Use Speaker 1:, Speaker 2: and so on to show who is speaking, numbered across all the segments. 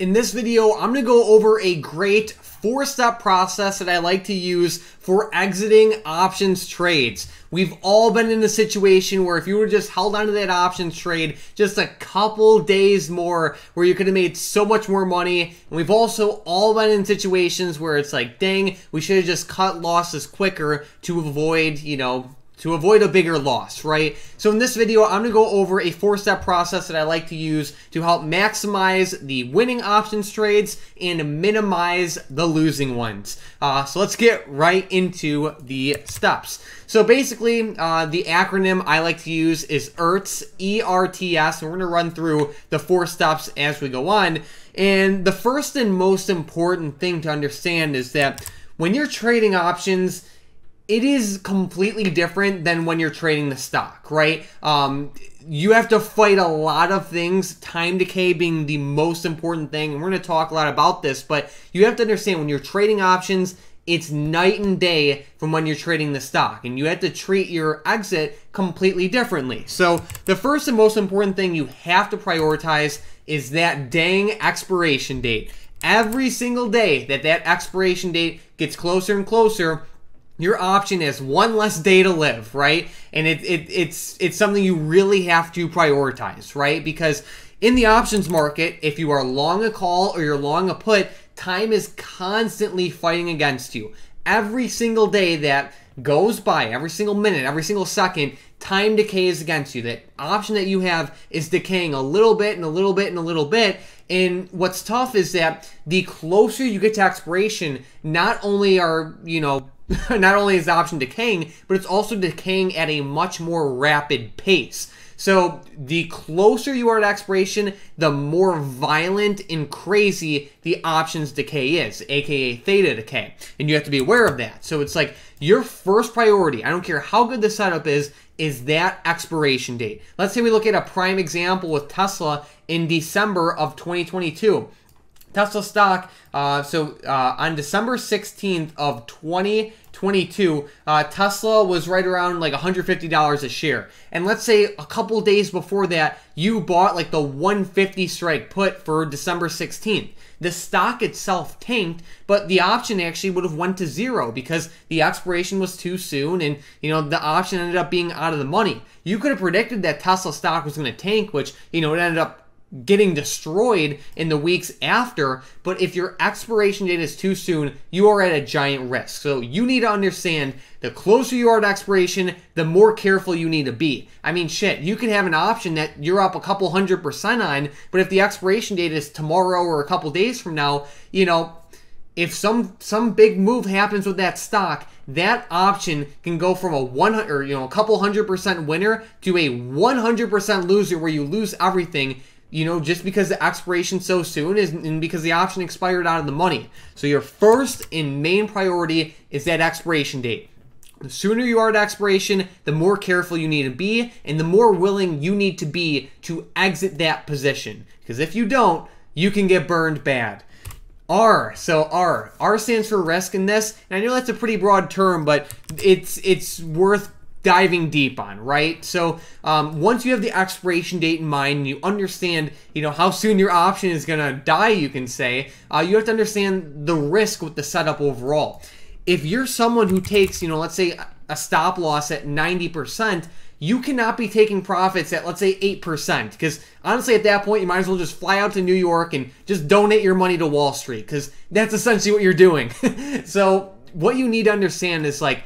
Speaker 1: In this video, I'm going to go over a great four-step process that I like to use for exiting options trades. We've all been in a situation where if you were just held onto that options trade just a couple days more, where you could have made so much more money. And we've also all been in situations where it's like, dang, we should have just cut losses quicker to avoid, to avoid a bigger loss, right? So in this video, I'm going to go over a four-step process that I like to use to help maximize the winning options trades and minimize the losing ones. So let's get right into the steps. So basically, the acronym I like to use is ERTS, E-R-T-S, and we're going to run through the four steps as we go on. And the first and most important thing to understand is that when you're trading options, it is completely different than when you're trading the stock, right? You have to fight a lot of things, time decay being the most important thing, and we're going to talk a lot about this, but you have to understand when you're trading options, it's night and day from when you're trading the stock, and you have to treat your exit completely differently. So the first and most important thing you have to prioritize is that dang expiration date. Every single day that expiration date gets closer and closer, your option has one less day to live, right? And it's something you really have to prioritize, right? Because in the options market, if you are long a call or you're long a put, time is constantly fighting against you. Every single day that goes by, every single minute, every single second, time decays against you. That option that you have is decaying a little bit and a little bit and a little bit. And what's tough is that the closer you get to expiration, not only are, not only is the option decaying, but it's also decaying at a much more rapid pace. So the closer you are to expiration, the more violent and crazy the options decay is, aka theta decay. And you have to be aware of that. So it's like your first priority, I don't care how good the setup is that expiration date. Let's say we look at a prime example with Tesla in December of 2022. Tesla stock, on December 16th of 2022, Tesla was right around like $150 a share. And let's say a couple days before that, you bought like the 150 strike put for December 16th. The stock itself tanked, but the option actually would have went to zero because the expiration was too soon and, the option ended up being out of the money. You could have predicted that Tesla stock was going to tank, which, it ended up getting destroyed in the weeks after, but if your expiration date is too soon, you are at a giant risk. So you need to understand the closer you are to expiration, the more careful you need to be. I mean, shit, you can have an option that you're up a couple 100% on, but if the expiration date is tomorrow or a couple days from now, if some big move happens with that stock, that option can go from a 100 or a couple 100% winner to a 100% loser where you lose everything. Just because the expiration's so soon and because the option expired out of the money. So your first and main priority is that expiration date. The sooner you are at expiration, the more careful you need to be and the more willing you need to be to exit that position. Because if you don't, you can get burned bad. R. So R stands for risk in this. And I know that's a pretty broad term, but it's worth diving deep on, right? So once you have the expiration date in mind and you understand, how soon your option is gonna die, you can say, you have to understand the risk with the setup overall. If you're someone who takes, let's say a stop loss at 90%, you cannot be taking profits at, let's say, 8%. Because honestly, at that point, you might as well just fly out to New York and just donate your money to Wall Street, because that's essentially what you're doing. So what you need to understand is, like,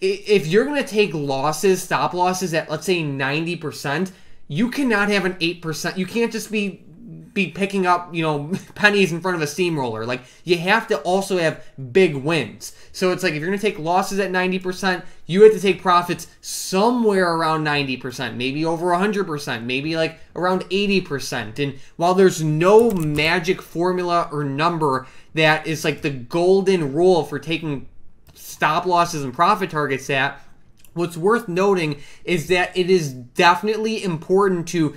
Speaker 1: if you're going to take losses, stop losses at, let's say, 90%, you cannot have an 8%. You can't just be picking up, pennies in front of a steamroller. Like, you have to also have big wins. So it's like, if you're going to take losses at 90%, you have to take profits somewhere around 90%, maybe over 100%, maybe like around 80%. And while there's no magic formula or number that is like the golden rule for taking stop losses and profit targets at, what's worth noting is that it is definitely important to,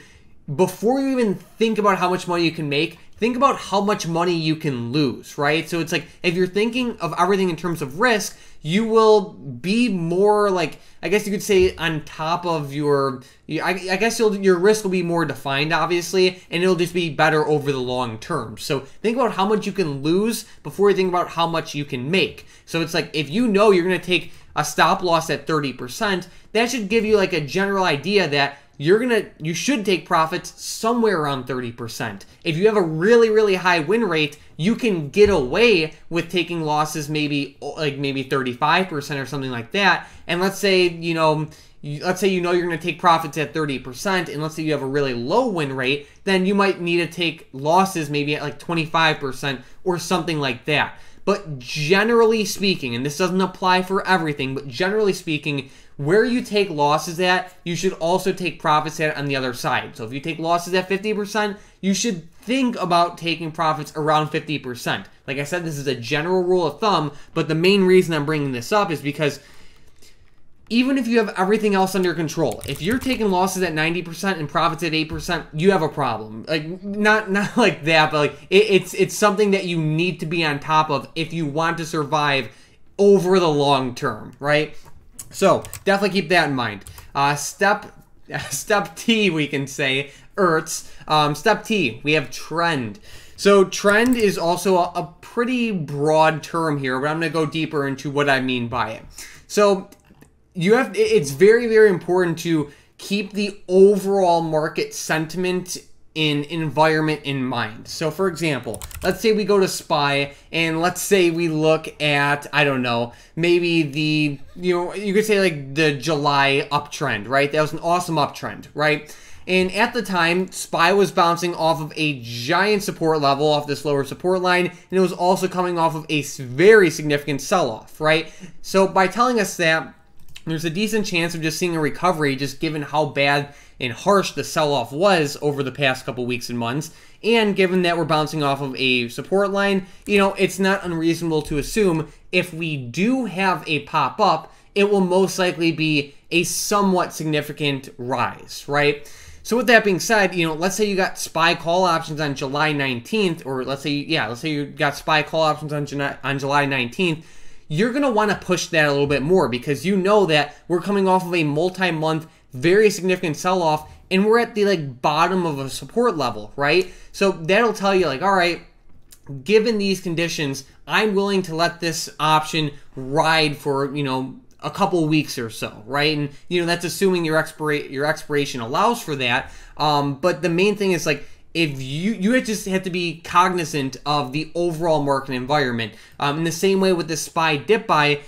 Speaker 1: before you even think about how much money you can make, think about how much money you can lose, right? So it's like, if you're thinking of everything in terms of risk, you will be more like, I guess you could say, on top of your, I guess your risk will be more defined, obviously, and it'll just be better over the long term. So think about how much you can lose before you think about how much you can make. So it's like, if you know you're going to take a stop loss at 30%, that should give you like a general idea that you should take profits somewhere around 30%. If you have a really, really high win rate, you can get away with taking losses maybe 35% or something like that. And let's say, you know you're going to take profits at 30%, and let's say you have a really low win rate, then you might need to take losses maybe at like 25% or something like that. But generally speaking, and this doesn't apply for everything, but generally speaking, where you take losses at, you should also take profits at on the other side. So if you take losses at 50%, you should think about taking profits around 50%. Like I said, this is a general rule of thumb, but the main reason I'm bringing this up is because even if you have everything else under control, if you're taking losses at 90% and profits at 8%, you have a problem. Like, not like that, but like it's something that you need to be on top of if you want to survive over the long term, right? So definitely keep that in mind. Step T, we can say, step T, we have trend. So trend is also a pretty broad term here, but I'm going to go deeper into what I mean by it. So it's very, very important to keep the overall market sentiment and environment in mind. So for example, let's say we go to SPY and let's say we look at, I don't know, maybe you could say like the July uptrend, right? That was an awesome uptrend, right? And at the time, SPY was bouncing off of a giant support level, off this lower support line, and it was also coming off of a very significant sell-off, right? So by telling us that, there's a decent chance of just seeing a recovery, just given how bad and harsh the sell-off was over the past couple weeks and months. And given that we're bouncing off of a support line, it's not unreasonable to assume if we do have a pop-up, it will most likely be a somewhat significant rise, right? So with that being said, let's say you got SPY call options on July 19th, or let's say you got SPY call options on July 19th, you're going to want to push that a little bit more because you know that we're coming off of a multi-month, very significant sell-off, and we're at the bottom of a support level, right? So that'll tell you all right, given these conditions, I'm willing to let this option ride for, a couple weeks or so, right? And, that's assuming your expiration allows for that. But the main thing is if you just have to be cognizant of the overall market environment. In the same way with the SPY dip buy,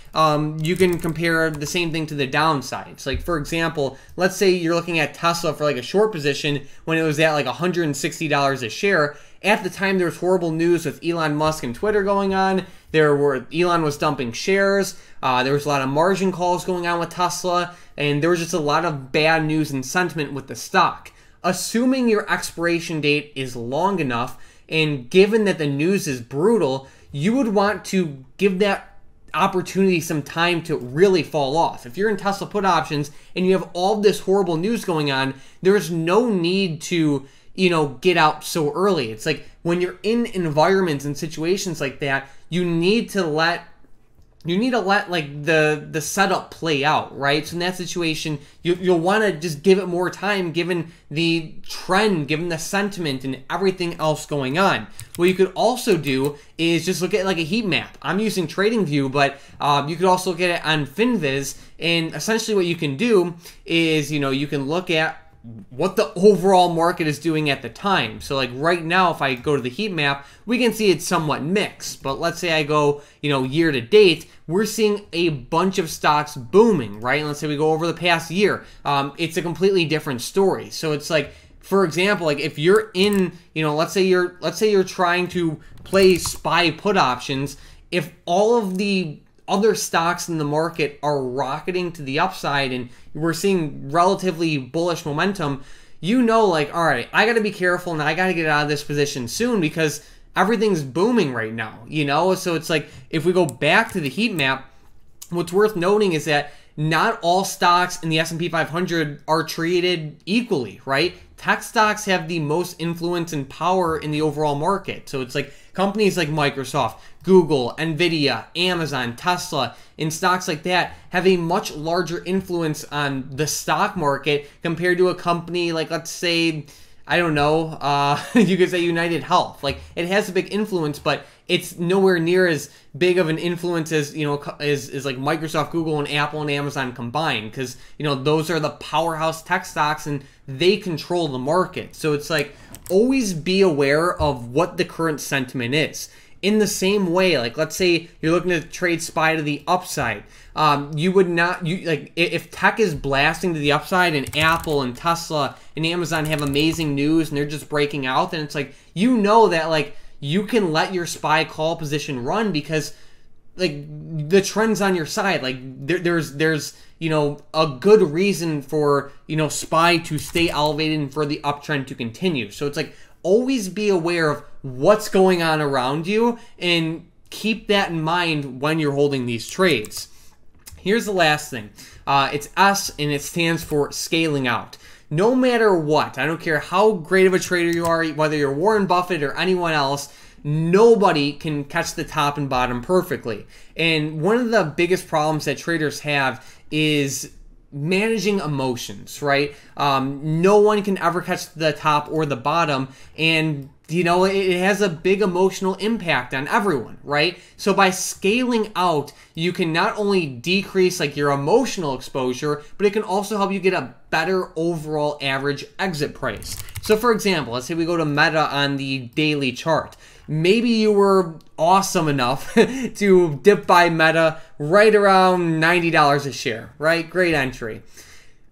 Speaker 1: you can compare the same thing to the downsides. Like for example, let's say you're looking at Tesla for a short position when it was at $160 a share. At the time, there was horrible news with Elon Musk and Twitter going on. Elon was dumping shares. There was a lot of margin calls going on with Tesla, and there was just a lot of bad news and sentiment with the stock. Assuming your expiration date is long enough, and given that the news is brutal, you would want to give that opportunity some time to really fall off. If you're in Tesla put options and you have all this horrible news going on, there's no need to, get out so early. It's like when you're in environments and situations like that, you need to let the setup play out, right? So in that situation, you'll want to just give it more time, given the trend, given the sentiment, and everything else going on. What you could also do is just look at a heat map. I'm using TradingView, but you could also look at it on FinViz. And essentially, what you can do is you can look at what the overall market is doing at the time. So right now, if I go to the heat map, we can see it's somewhat mixed. But let's say I go, year to date, we're seeing a bunch of stocks booming, right? And let's say we go over the past year, it's a completely different story. So it's for example, if you're in, let's say you're trying to play SPY put options, if all of the other stocks in the market are rocketing to the upside and we're seeing relatively bullish momentum, all right, I got to be careful and I got to get out of this position soon because everything's booming right now, So it's if we go back to the heat map, what's worth noting is that not all stocks in the S&P 500 are treated equally, right? Tech stocks have the most influence and power in the overall market. So it's like companies like Microsoft, Google, Nvidia, Amazon, Tesla, and stocks like that have a much larger influence on the stock market compared to a company like, let's say, I don't know, you could say United Health. Like, it has a big influence, but it's nowhere near as big of an influence as, you know, as like Microsoft, Google, and Apple and Amazon combined, because, you know, those are the powerhouse tech stocks and they control the market. So it's like, always be aware of what the current sentiment is. In the same way, like, let's say you're looking to trade SPY to the upside. You would not, like, if tech is blasting to the upside and Apple and Tesla and Amazon have amazing news and they're just breaking out, then it's like, you know that, like, you can let your SPY call position run because, like, the trend's on your side. Like, there's you know, a good reason for, you know, SPY to stay elevated and for the uptrend to continue. So it's like, always be aware of what's going on around you and keep that in mind when you're holding these trades. Here's the last thing. It's S, and it stands for scaling out. No matter what, I don't care how great of a trader you are, whether you're Warren Buffett or anyone else, nobody can catch the top and bottom perfectly. And one of the biggest problems that traders have is managing emotions, right? No one can ever catch the top or the bottom, and you know, it has a big emotional impact on everyone, right? So by scaling out, you can not only decrease like your emotional exposure, but it can also help you get a better overall average exit price. So for example, let's say we go to Meta on the daily chart. Maybe you were awesome enough to dip by Meta right around $90 a share, right? Great entry.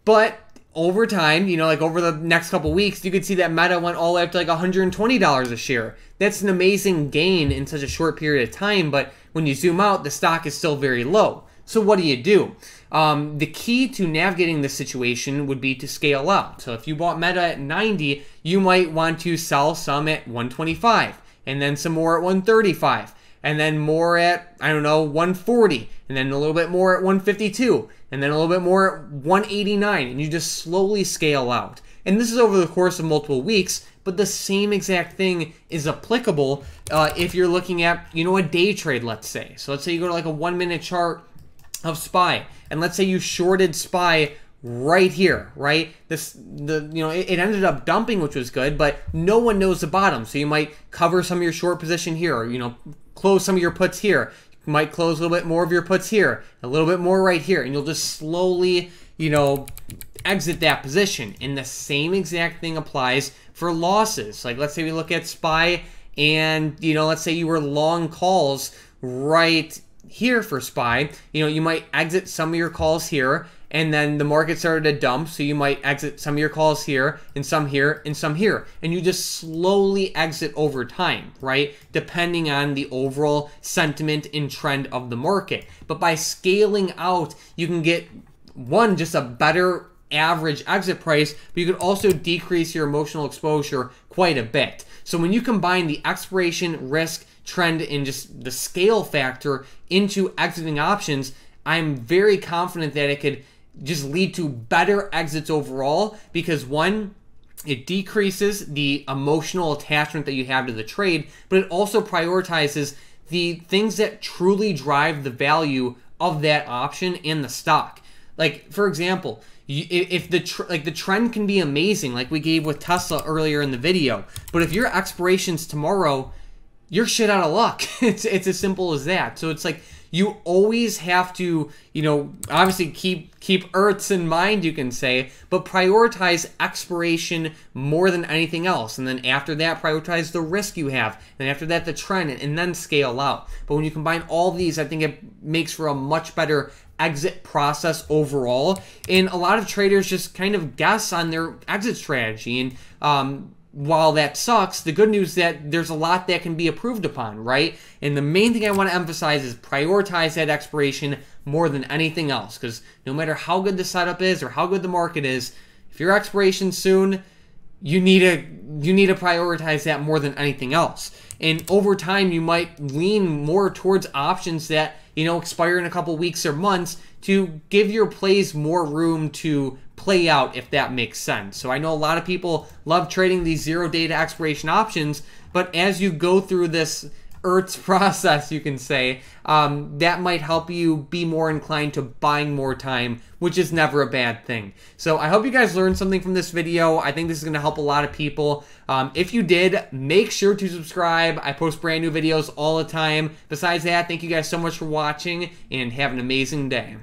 Speaker 1: But over time, you know, like over the next couple weeks, you could see that Meta went all the way up to like $120 a share. That's an amazing gain in such a short period of time, but when you zoom out, the stock is still very low. So what do? The key to navigating this situation would be to scale out. So if you bought Meta at 90, you might want to sell some at 125, and then some more at 135, and then more at, I don't know, 140, and then a little bit more at 152, and then a little bit more at 189, and you just slowly scale out. And this is over the course of multiple weeks, but the same exact thing is applicable if you're looking at, you know, a day trade, let's say. So let's say you go to like a 1 minute chart of SPY, and let's say you shorted SPY right here, right? You know, it ended up dumping, which was good, but no one knows the bottom. So you might cover some of your short position here, or, you know, close some of your puts here. You might close a little bit more of your puts here, a little bit more right here, and you'll just slowly, you know, exit that position. And the same exact thing applies for losses. Like, let's say we look at SPY, and, you know, let's say you were long calls right here for SPY. You know, you might exit some of your calls here, and then the market started to dump, so you might exit some of your calls here, and some here, and some here. And you just slowly exit over time, right? Depending on the overall sentiment and trend of the market. But by scaling out, you can get, one, just a better average exit price, but you could also decrease your emotional exposure quite a bit. So when you combine the expiration, risk, trend, and just the scale factor into exiting options, I'm very confident that it could just lead to better exits overall, because one, it decreases the emotional attachment that you have to the trade, but it also prioritizes the things that truly drive the value of that option in the stock. Like, for example, if the trend can be amazing, like we gave with Tesla earlier in the video, but if your expiration's tomorrow, you're shit out of luck. It's as simple as that. So it's like, you always have to, you know, obviously keep Earths in mind, you can say, but prioritize expiration more than anything else. And then after that, prioritize the risk you have. And after that, the trend, and then scale out. But when you combine all these, I think it makes for a much better exit process overall. And a lot of traders just kind of guess on their exit strategy. And while that sucks, the good news is that there's a lot that can be improved upon, right? And the main thing I want to emphasize is prioritize that expiration more than anything else, because no matter how good the setup is or how good the market is, if your expiration's soon, you need to prioritize that more than anything else. And over time, you might lean more towards options that, expire in a couple weeks or months to give your plays more room to play out, if that makes sense. So I know a lot of people love trading these zero data expiration options, but as you go through this ERTS process, you can say, that might help you be more inclined to buying more time, which is never a bad thing. So I hope you guys learned something from this video. I think this is going to help a lot of people. If you did, make sure to subscribe. I post brand new videos all the time. Besides that, thank you guys so much for watching, and have an amazing day.